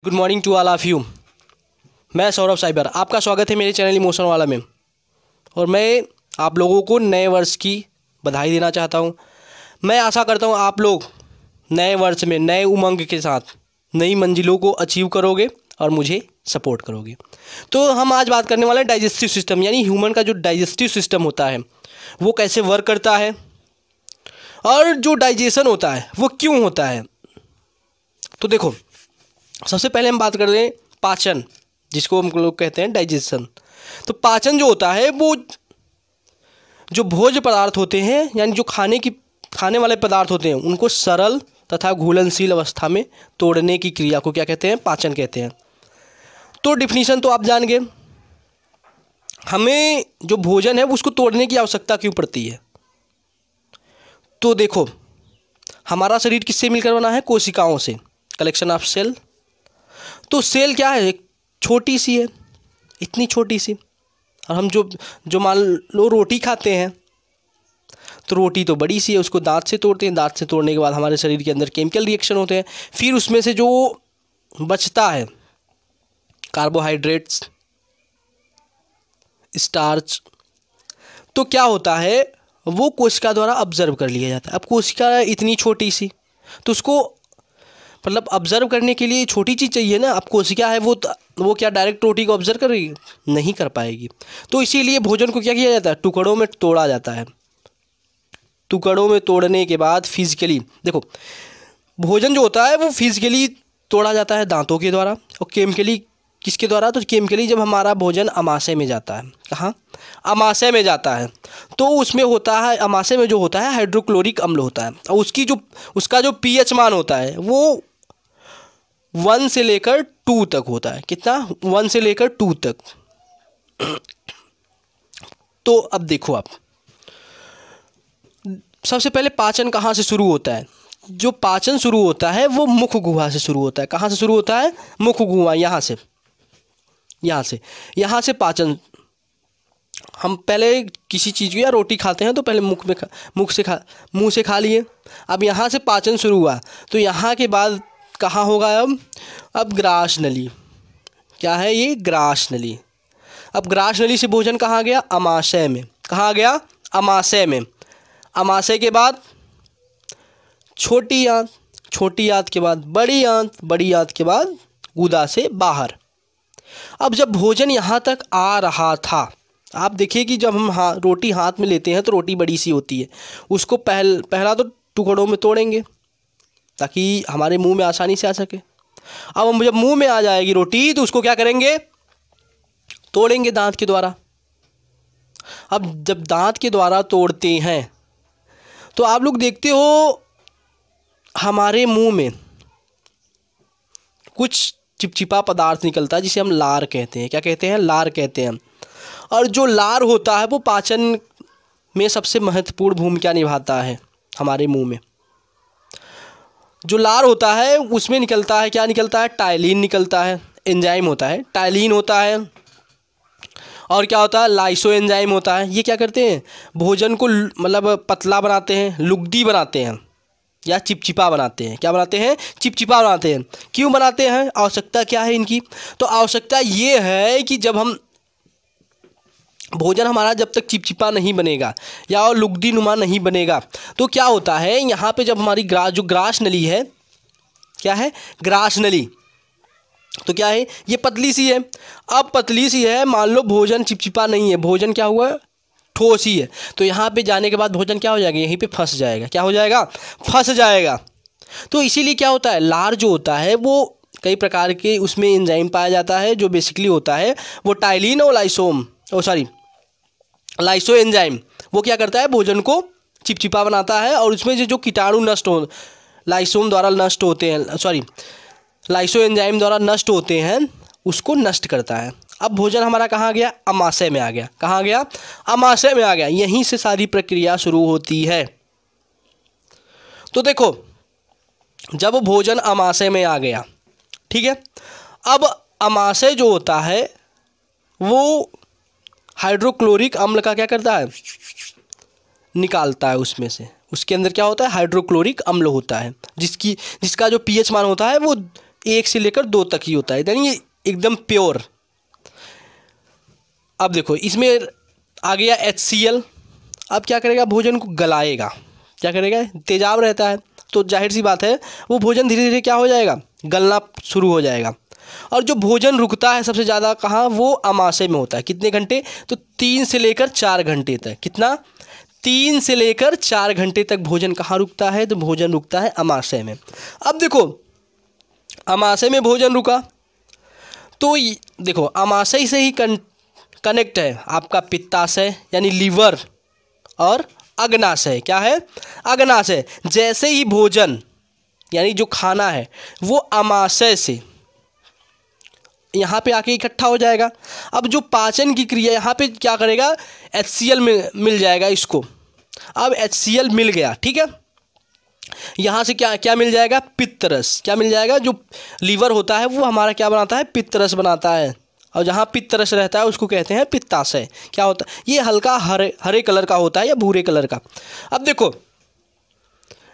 Good morning to all of you. मैं Saurabh cyber, आपका स्वागत है मेरे चैनल इमोशन वाला में। और मैं आप लोगों को नए वर्ष की बधाई देना चाहता हूं। मैं आशा करता हूं आप लोग नए वर्ष में नए उमंग के साथ नई मंजिलों को अचीव करोगे और मुझे सपोर्ट करोगे। तो हम आज बात करने वाले हैं डाइजेस्टिव सिस्टम, यानी ह्यूमन का जो डाइजेस्टिव सिस्टम होता है वो कैसे वर्क करता है और जो डाइजेशन होता है वो क्यों होता है। तो देखो, सबसे पहले हम बात करते हैं पाचन, जिसको हम लोग कहते हैं डाइजेशन। तो पाचन जो होता है वो जो भोज्य पदार्थ होते हैं, यानी जो खाने वाले पदार्थ होते हैं, उनको सरल तथा घुलनशील अवस्था में तोड़ने की क्रिया को क्या कहते हैं? पाचन कहते हैं। तो डिफिनीशन तो आप जान गए। हमें जो भोजन है उसको तोड़ने की आवश्यकता क्यों पड़ती है? तो देखो, हमारा शरीर किससे मिलकर बना है? कोशिकाओं से, कलेक्शन ऑफ सेल। तो सेल क्या है? एक छोटी सी है, इतनी छोटी सी। और हम जो मान लो रोटी खाते हैं, तो रोटी तो बड़ी सी है, उसको दांत से तोड़ते हैं। दांत से तोड़ने के बाद हमारे शरीर के अंदर केमिकल रिएक्शन होते हैं, फिर उसमें से जो बचता है कार्बोहाइड्रेट्स, स्टार्च, तो क्या होता है? वो कोशिका द्वारा ऑब्जर्व कर लिया जाता है। अब कोशिका इतनी छोटी सी, तो उसको मतलब ऑब्जर्व करने के लिए छोटी चीज़ चाहिए ना। अब कोशिका है वो क्या डायरेक्ट रोटी को ऑब्जर्व करेगी? नहीं कर पाएगी। तो इसीलिए भोजन को क्या किया जाता है? टुकड़ों में तोड़ा जाता है। टुकड़ों में तोड़ने के बाद फिजिकली, देखो, भोजन जो होता है वो फिजिकली तोड़ा जाता है दांतों के द्वारा, और केमिकली किसके द्वारा? तो केमिकली जब हमारा भोजन अमाशय में जाता है। कहाँ? अमाशय में जाता है। तो उसमें होता है, अमाशय में जो होता है हाइड्रोक्लोरिक अम्ल होता है, और उसका जो पीएच मान होता है वो 1 से लेकर 2 तक होता है। कितना? 1 से लेकर 2 तक। तो अब देखो, आप सबसे पहले पाचन कहाँ से शुरू होता है? जो पाचन शुरू होता है वो मुख गुहा से शुरू होता है। कहाँ से शुरू होता है? मुख गुहा। यहाँ से पाचन, हम पहले किसी चीज़ को या रोटी खाते हैं तो पहले मुंह से खा लिए। अब यहाँ से पाचन शुरू हुआ, तो यहाँ के बाद कहाँ होगा? अब ग्रास नली। क्या है ये? ग्रास नली। अब ग्रास नली से भोजन कहाँ गया? अमाशय में। कहाँ गया? अमाशय में। अमाशय के बाद छोटी आंत, छोटी आंत के बाद बड़ी आंत, बड़ी आंत के बाद गुदा से बाहर। अब जब भोजन यहाँ तक आ रहा था, आप देखिए कि जब हम रोटी हाथ में लेते हैं तो रोटी बड़ी सी होती है। उसको पहला तो टुकड़ों में तोड़ेंगे ताकि हमारे मुंह में आसानी से आ सके। अब हम जब मुंह में आ जाएगी रोटी तो उसको क्या करेंगे? तोड़ेंगे दांत के द्वारा। अब जब दांत के द्वारा तोड़ते हैं तो आप लोग देखते हो हमारे मुंह में कुछ चिपचिपा पदार्थ निकलता है जिसे हम लार कहते हैं। क्या कहते हैं? लार कहते हैं। और जो लार होता है वो पाचन में सबसे महत्वपूर्ण भूमिका निभाता है। हमारे मुंह में जो लार होता है उसमें निकलता है, क्या निकलता है? टाइलिन निकलता है, एंजाइम होता है, टाइलिन होता है। और क्या होता है? लाइसो एंजाइम होता है। ये क्या करते हैं? भोजन को मतलब पतला बनाते हैं, लुगदी बनाते हैं, या चिपचिपा बनाते हैं। क्या बनाते हैं? चिपचिपा बनाते हैं। क्यों बनाते हैं? आवश्यकता क्या है इनकी? तो आवश्यकता ये है कि जब हम भोजन हमारा जब तक चिपचिपा नहीं बनेगा या और लुगदी नुमा नहीं बनेगा, तो क्या होता है? यहाँ पे जब हमारी जो ग्रास नली है, क्या है? ग्रास नली, तो क्या है? ये पतली सी है। अब पतली सी है, मान लो भोजन चिपचिपा नहीं है, भोजन क्या हुआ? ठोस ही है। तो यहाँ पे जाने के बाद भोजन क्या हो जाएगा? यहीं पे फंस जाएगा। क्या हो जाएगा? फंस जाएगा। तो इसीलिए क्या होता है? लार जो होता है वो कई प्रकार के उसमें एंजाइम पाया जाता है, जो बेसिकली होता है वो टाइलिन और लाइसो एंजाइम। वो क्या करता है? भोजन को चिपचिपा बनाता है, और उसमें से जो कीटाणु लाइसोम द्वारा नष्ट होते हैं, लाइसो एंजाइम द्वारा नष्ट होते हैं, उसको नष्ट करता है। अब भोजन हमारा कहाँ गया? अमाशय में आ गया। कहाँ गया? अमाशय में आ गया। यहीं से सारी प्रक्रिया शुरू होती है। तो देखो, जब भोजन अमाशय में आ गया, ठीक है, अब अमाशय जो होता है वो हाइड्रोक्लोरिक अम्ल का क्या करता है? निकालता है उसमें से। उसके अंदर क्या होता है? हाइड्रोक्लोरिक अम्ल होता है, जिसका जो पीएच मान होता है वो 1 से लेकर 2 तक ही होता है, यानी ये एकदम प्योर। अब देखो इसमें आ गया HCl। अब क्या करेगा, भोजन को गलाएगा। क्या करेगा, तेजाब रहता है तो जाहिर सी बात है वो भोजन धीरे धीरे क्या हो जाएगा, गलना शुरू हो जाएगा। और जो भोजन रुकता है सबसे ज़्यादा कहाँ, वो अमाशय में होता है। कितने घंटे, तो 3 से लेकर 4 घंटे तक। कितना, 3 से लेकर 4 घंटे तक भोजन कहाँ रुकता है, तो भोजन रुकता है अमाशय में। अब देखो अमाशय में भोजन रुका तो देखो अमाशय से ही कनेक्ट है आपका पित्ताशय यानी लीवर और अग्नाशय। क्या है, अग्नाशय। जैसे ही भोजन यानी जो खाना है वो अमाशय से यहाँ पे आके इकट्ठा हो जाएगा। अब जो पाचन की क्रिया यहाँ पे क्या करेगा, HCl मिल जाएगा इसको। अब HCl मिल गया, ठीक है। यहाँ से क्या क्या मिल जाएगा, पित्तरस। क्या मिल जाएगा, जो लीवर होता है वो हमारा क्या बनाता है, पित्तरस बनाता है। और जहाँ पित्तरस रहता है उसको कहते हैं पित्ताशय। क्या होता है, ये हल्का हरे कलर का होता है या भूरे कलर का। अब देखो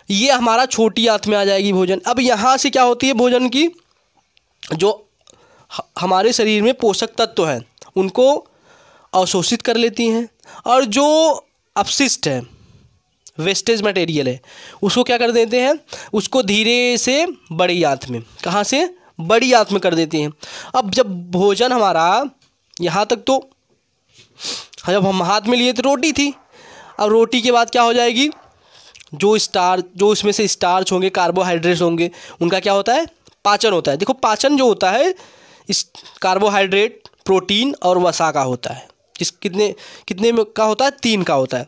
ये हमारा छोटी आंत में आ जाएगी भोजन। अब यहाँ से क्या होती है, भोजन की जो हमारे शरीर में पोषक तत्व हैं उनको अवशोषित कर लेती हैं, और जो अपशिष्ट है, वेस्टेज मटेरियल है, उसको क्या कर देते हैं, उसको धीरे से बड़ी आंत में, कहाँ से, बड़ी आंत में कर देते हैं। अब जब भोजन हमारा यहाँ तक, तो जब हम हाथ में लिए तो रोटी थी। अब रोटी के बाद क्या हो जाएगी, जो इसमें से स्टार्च होंगे, कार्बोहाइड्रेट्स होंगे, उनका क्या होता है, पाचन होता है। देखो पाचन जो होता है इस कार्बोहाइड्रेट, प्रोटीन और वसा का होता है। कितने में का होता है, 3 का होता है।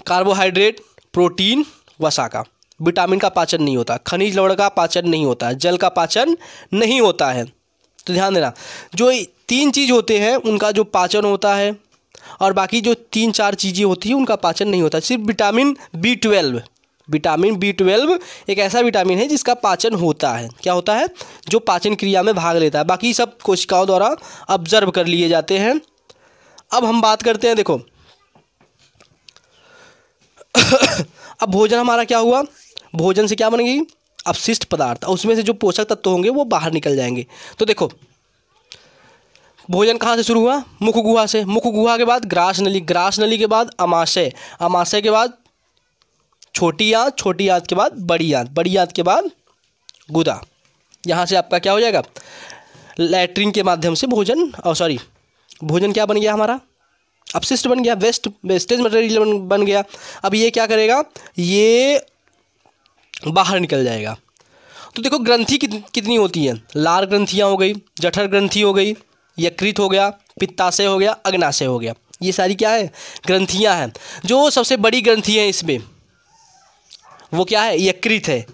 कार्बोहाइड्रेट, प्रोटीन, वसा का। विटामिन का पाचन नहीं होता, खनिज लवण का पाचन नहीं होता, जल का पाचन नहीं होता है। तो ध्यान देना, जो 3 चीज़ होते हैं उनका जो पाचन होता है, और बाकी जो 3-4 चीज़ें होती हैं उनका पाचन नहीं होता। सिर्फ विटामिन B12 एक ऐसा विटामिन है जिसका पाचन होता है। क्या होता है, जो पाचन क्रिया में भाग लेता है। बाकी सब कोशिकाओं द्वारा ऑब्जर्व कर लिए जाते हैं। अब हम बात करते हैं, देखो अब भोजन हमारा क्या हुआ, भोजन से क्या बन गई, अपशिष्ट पदार्थ, और उसमें से जो पोषक तत्व होंगे वो बाहर निकल जाएंगे। तो देखो भोजन कहाँ से शुरू हुआ, मुख गुहा से। मुख गुहा के बाद ग्रास नली, ग्रास नली के बाद अमाशय, अमाशय के बाद छोटी आंत, छोटी आंत के बाद बड़ी आंत, बड़ी आंत के बाद गुदा। यहाँ से आपका क्या हो जाएगा, लैट्रिन के माध्यम से भोजन, भोजन क्या बन गया हमारा, अपशिष्ट बन गया, वेस्टेज मटेरियल बन गया। अब ये क्या करेगा, ये बाहर निकल जाएगा। तो देखो ग्रंथि कितनी होती है, लार ग्रंथियाँ हो गई, जठर ग्रंथि हो गई, यकृत हो गया, पित्ताशय हो गया, अग्नाशय हो गया। ये सारी क्या है, ग्रंथियाँ हैं। जो सबसे बड़ी ग्रंथि है इसमें वो क्या है, यकृत है।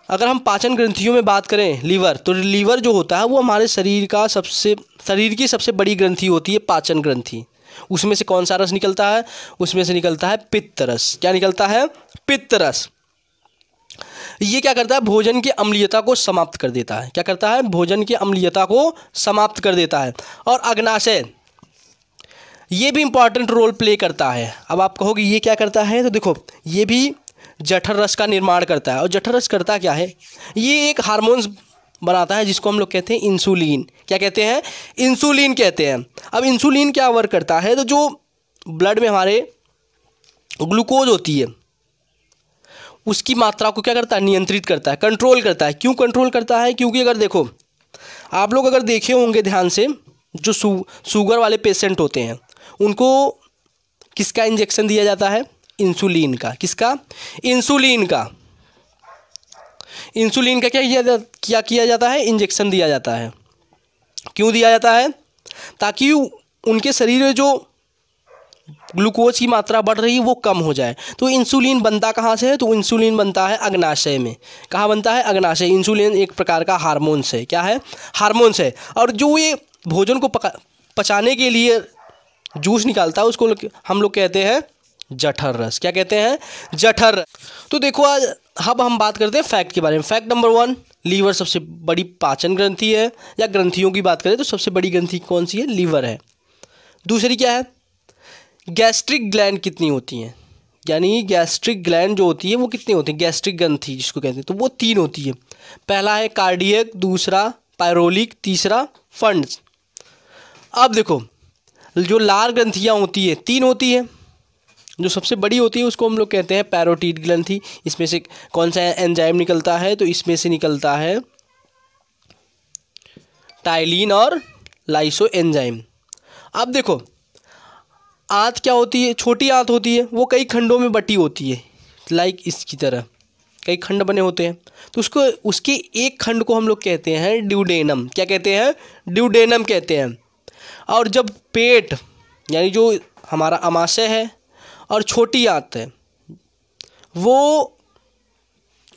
अगर हम पाचन ग्रंथियों में बात करें लीवर, तो लीवर जो होता है वो हमारे शरीर की सबसे बड़ी ग्रंथि होती है, पाचन ग्रंथि। उसमें से कौन सा रस निकलता है, उसमें से निकलता है पित्तरस। क्या निकलता है, पित्तरस। ये क्या करता है, भोजन की अम्लीयता को समाप्त कर देता है। क्या करता है, भोजन की अम्लीयता को समाप्त कर देता है। और अग्नाशय ये भी इंपॉर्टेंट रोल प्ले करता है। अब आप कहोगे ये क्या करता है, तो देखो ये भी जठर रस का निर्माण करता है। और जठर रस करता क्या है, ये एक हार्मोन्स बनाता है जिसको हम लोग कहते हैं इंसुलिन। क्या कहते हैं, इंसुलिन कहते हैं। अब इंसुलिन क्या वर्क करता है, तो जो ब्लड में हमारे ग्लूकोज होती है उसकी मात्रा को क्या करता है, नियंत्रित करता है, कंट्रोल करता है। क्यों कंट्रोल करता है, क्योंकि अगर देखो आप लोग अगर देखे होंगे ध्यान से, जो शुगर वाले पेशेंट होते हैं उनको किसका इंजेक्शन दिया जाता है, इंसुलिन का। किसका, इंसुलिन का। इंसुलिन का क्या किया जाता है, इंजेक्शन दिया जाता है। क्यों दिया जाता है, ताकि उनके शरीर में जो ग्लूकोज की मात्रा बढ़ रही है वो कम हो जाए। तो इंसुलिन बनता कहाँ से है, तो इंसुलिन बनता है अग्नाशय में। कहाँ बनता है, अग्नाशय। इंसुलिन एक प्रकार का हार्मोन्स है। क्या है, हार्मोन्स है। और जो ये भोजन को पचाने के लिए जूस निकालता है उसको हम लोग कहते हैं जठर रस। क्या कहते हैं, जठर रस। तो देखो आज अब हम बात करते हैं फैक्ट के बारे में। फैक्ट नंबर 1, लीवर सबसे बड़ी पाचन ग्रंथि है, या ग्रंथियों की बात करें तो सबसे बड़ी ग्रंथि कौन सी है, लीवर है। दूसरी क्या है, गैस्ट्रिक ग्लैंड कितनी होती हैं, यानी गैस्ट्रिक ग्लैंड जो होती है वो कितनी होती है, गैस्ट्रिक ग्रंथि जिसको कहते हैं, तो वो 3 होती है। पहला है कार्डियक, दूसरा पायरोलिक, तीसरा फंड्स। अब देखो जो लार ग्रंथियाँ होती है 3 होती है। जो सबसे बड़ी होती है उसको हम लोग कहते हैं पैरोटिड ग्रंथि। इसमें से कौन सा एंजाइम निकलता है? तो इसमें से निकलता है टाइलिन और लाइसो एंजाइम। अब देखो आंत क्या होती है? छोटी आंत होती है, वो कई खंडों में बटी होती है, लाइक इसकी तरह कई खंड बने होते हैं। तो उसके एक खंड को हम लोग कहते हैं ड्यूडेनम। क्या कहते हैं? ड्यूडेनम कहते हैं। और जब पेट यानी जो हमारा आमाशय है और छोटी आंत है वो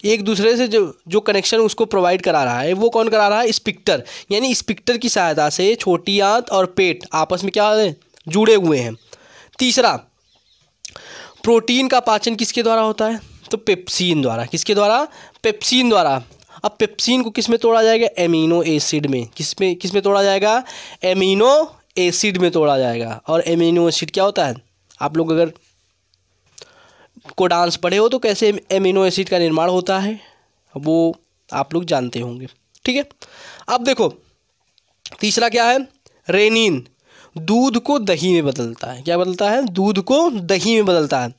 एक दूसरे से जो कनेक्शन उसको प्रोवाइड करा रहा है, वो कौन करा रहा है? स्पिक्टर। यानी स्पिक्टर की सहायता से छोटी आंत और पेट आपस में क्या है? जुड़े हुए हैं। तीसरा, प्रोटीन का पाचन किसके द्वारा होता है? तो पेप्सिन द्वारा। किसके द्वारा? पेप्सिन द्वारा। अब पेप्सिन को किस में तोड़ा जाएगा? एमिनो एसिड में। किस में तोड़ा जाएगा? एमिनो एसिड में तोड़ा जाएगा। और एमिनो एसिड क्या होता है? आप लोग अगर कोडांस पढ़े हो तो कैसे एमिनो एसिड का निर्माण होता है वो आप लोग जानते होंगे। ठीक है। अब देखो तीसरा क्या है? रेनिन। दूध को दही में बदलता है। क्या बदलता है? दूध को दही में बदलता है।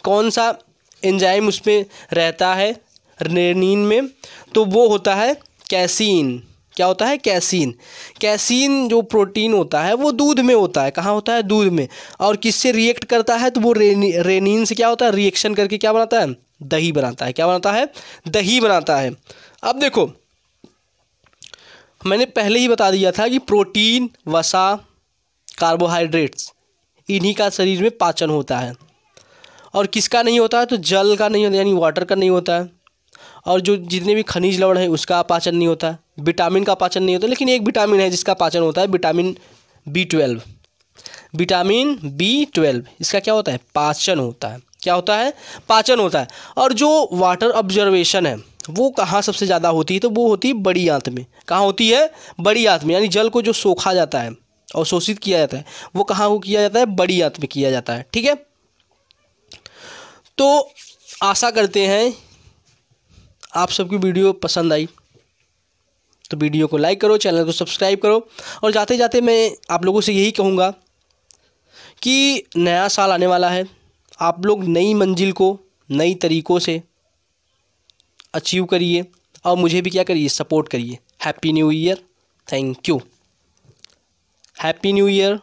कौन सा एंजाइम उसमें रहता है रेनिन में? तो वो होता है कैसीन। क्या होता है? कैसीन। कैसीन जो प्रोटीन होता है वो दूध में होता है। कहाँ होता है? दूध में। और किससे रिएक्ट करता है? तो वो रेनिन से क्या होता है? रिएक्शन करके क्या बनाता है? दही बनाता है। क्या बनाता है? दही बनाता है। अब देखो मैंने पहले ही बता दिया था कि प्रोटीन, वसा, कार्बोहाइड्रेट्स इन्हीं का शरीर में पाचन होता है। और किसका नहीं होता है? तो जल का नहीं होता, यानी वाटर का नहीं होता है। और जो जितने भी खनिज लवण है उसका पाचन नहीं होता है। विटामिन का पाचन नहीं होता। लेकिन एक विटामिन है जिसका पाचन होता है, विटामिन B12। विटामिन B12 इसका क्या होता है? पाचन होता है। क्या होता है? पाचन होता है। और जो वाटर ऑब्जर्वेशन है वो कहाँ सबसे ज़्यादा होती है? तो वो होती है बड़ी आंत में। कहाँ होती है? बड़ी आंत में। यानी जल को जो सोखा जाता है और शोषित किया जाता है वो कहाँ को किया जाता है? बड़ी आंत में किया जाता है। ठीक है। तो आशा करते हैं आप सबकी वीडियो पसंद आई। तो वीडियो को लाइक करो, चैनल को सब्सक्राइब करो। और जाते जाते मैं आप लोगों से यही कहूँगा कि नया साल आने वाला है, आप लोग नई मंजिल को नई तरीक़ों से अचीव करिए और मुझे भी क्या करिए? सपोर्ट करिए। Happy new year. Thank you. Happy new year.